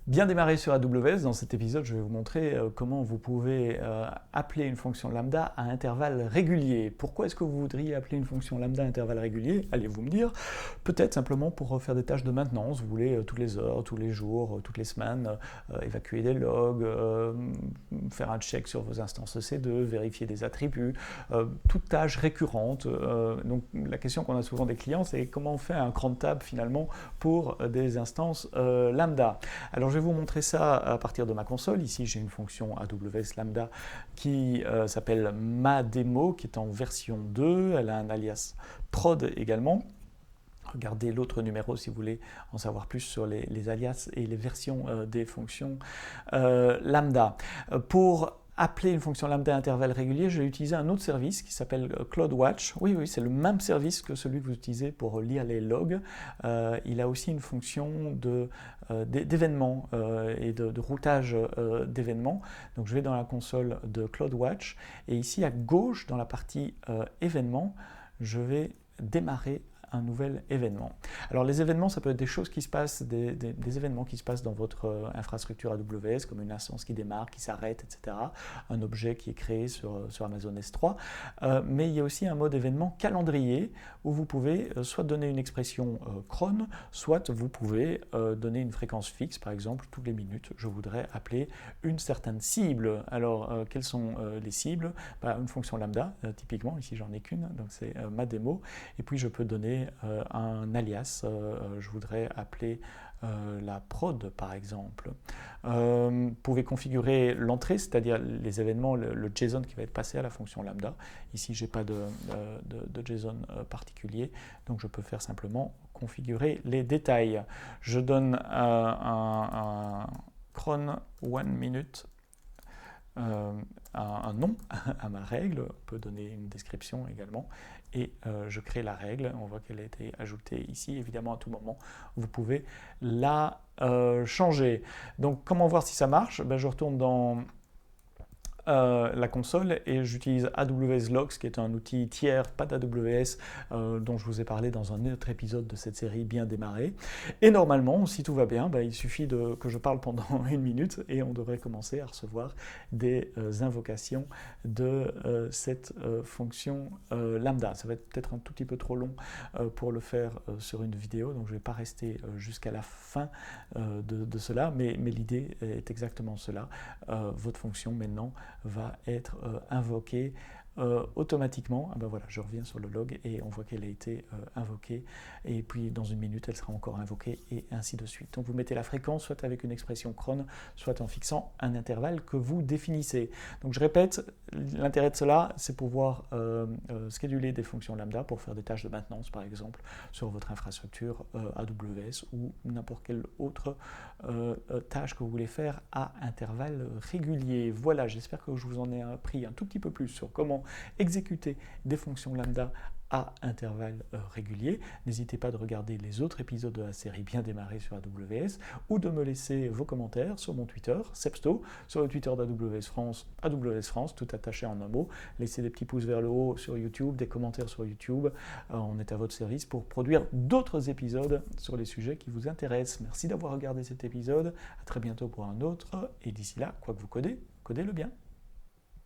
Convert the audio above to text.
Bien démarrer sur AWS, dans cet épisode, je vais vous montrer comment vous pouvez appeler une fonction lambda à intervalles réguliers. Pourquoi est-ce que vous voudriez appeler une fonction lambda à intervalles réguliers? Allez-vous me dire, peut-être simplement pour faire des tâches de maintenance. Vous voulez toutes les heures, tous les jours, toutes les semaines, évacuer des logs, faire un check sur vos instances EC2, vérifier des attributs, toute tâche récurrente. Donc la question qu'on a souvent des clients, c'est comment on fait un cran de table finalement pour des instances lambda. Alors je vais vous montrer ça à partir de ma console. Ici j'ai une fonction AWS Lambda qui s'appelle MaDemo, qui est en version 2. Elle a un alias prod également. Regardez l'autre numéro si vous voulez en savoir plus sur les alias et les versions des fonctions lambda. Pour appeler une fonction lambda à intervalles réguliers, je vais utiliser un autre service qui s'appelle CloudWatch. Oui, c'est le même service que celui que vous utilisez pour lire les logs. Il a aussi une fonction d'événements et de routage d'événements. Donc je vais dans la console de CloudWatch et ici à gauche, dans la partie événements, je vais démarrer un nouvel événement. Alors les événements, ça peut être des choses qui se passent, des événements qui se passent dans votre infrastructure AWS, comme une instance qui démarre, qui s'arrête, etc. Un objet qui est créé sur Amazon S3. Mais il y a aussi un mode événement calendrier, où vous pouvez soit donner une expression cron, soit vous pouvez donner une fréquence fixe, par exemple, toutes les minutes, je voudrais appeler une certaine cible. Alors, quelles sont les cibles? Une fonction lambda, typiquement, ici j'en ai qu'une, donc c'est MaDemo, et puis je peux donner un alias, je voudrais appeler la prod par exemple. Vous pouvez configurer l'entrée, c'est-à-dire les événements, le JSON qui va être passé à la fonction lambda. Ici, je n'ai pas de JSON particulier, donc je peux faire simplement configurer les détails. Je donne un cron 1 minute, un nom à ma règle, on peut donner une description également, et je crée la règle. On voit qu'elle a été ajoutée ici. Évidemment, à tout moment, vous pouvez la changer. Donc, comment voir si ça marche? Je retourne dans la console et j'utilise AWS Logs, qui est un outil tiers, pas d'AWS, dont je vous ai parlé dans un autre épisode de cette série Bien démarré. Et normalement, si tout va bien, il suffit que je parle pendant 1 minute et on devrait commencer à recevoir des invocations de cette fonction lambda. Ça va être peut-être un tout petit peu trop long pour le faire sur une vidéo, donc je ne vais pas rester jusqu'à la fin de cela, mais l'idée est exactement cela. Votre fonction maintenant va être invoquée automatiquement. Voilà, je reviens sur le log et on voit qu'elle a été invoquée, et puis dans 1 minute elle sera encore invoquée, et ainsi de suite. Donc vous mettez la fréquence soit avec une expression cron, soit en fixant un intervalle que vous définissez. Donc je répète, l'intérêt de cela, c'est pouvoir scheduler des fonctions lambda pour faire des tâches de maintenance par exemple sur votre infrastructure AWS ou n'importe quelle autre tâche que vous voulez faire à intervalles réguliers. Voilà, j'espère que je vous en ai appris un tout petit peu plus sur comment exécuter des fonctions lambda à intervalles réguliers. N'hésitez pas de regarder les autres épisodes de la série Bien démarré sur AWS, ou de me laisser vos commentaires sur mon Twitter, Sepsto, sur le Twitter d'AWS France, tout attaché en un mot. Laissez des petits pouces vers le haut sur YouTube, des commentaires sur YouTube. On est à votre service pour produire d'autres épisodes sur les sujets qui vous intéressent. Merci d'avoir regardé cet épisode. À très bientôt pour un autre. Et d'ici là, quoi que vous codez, codez-le bien.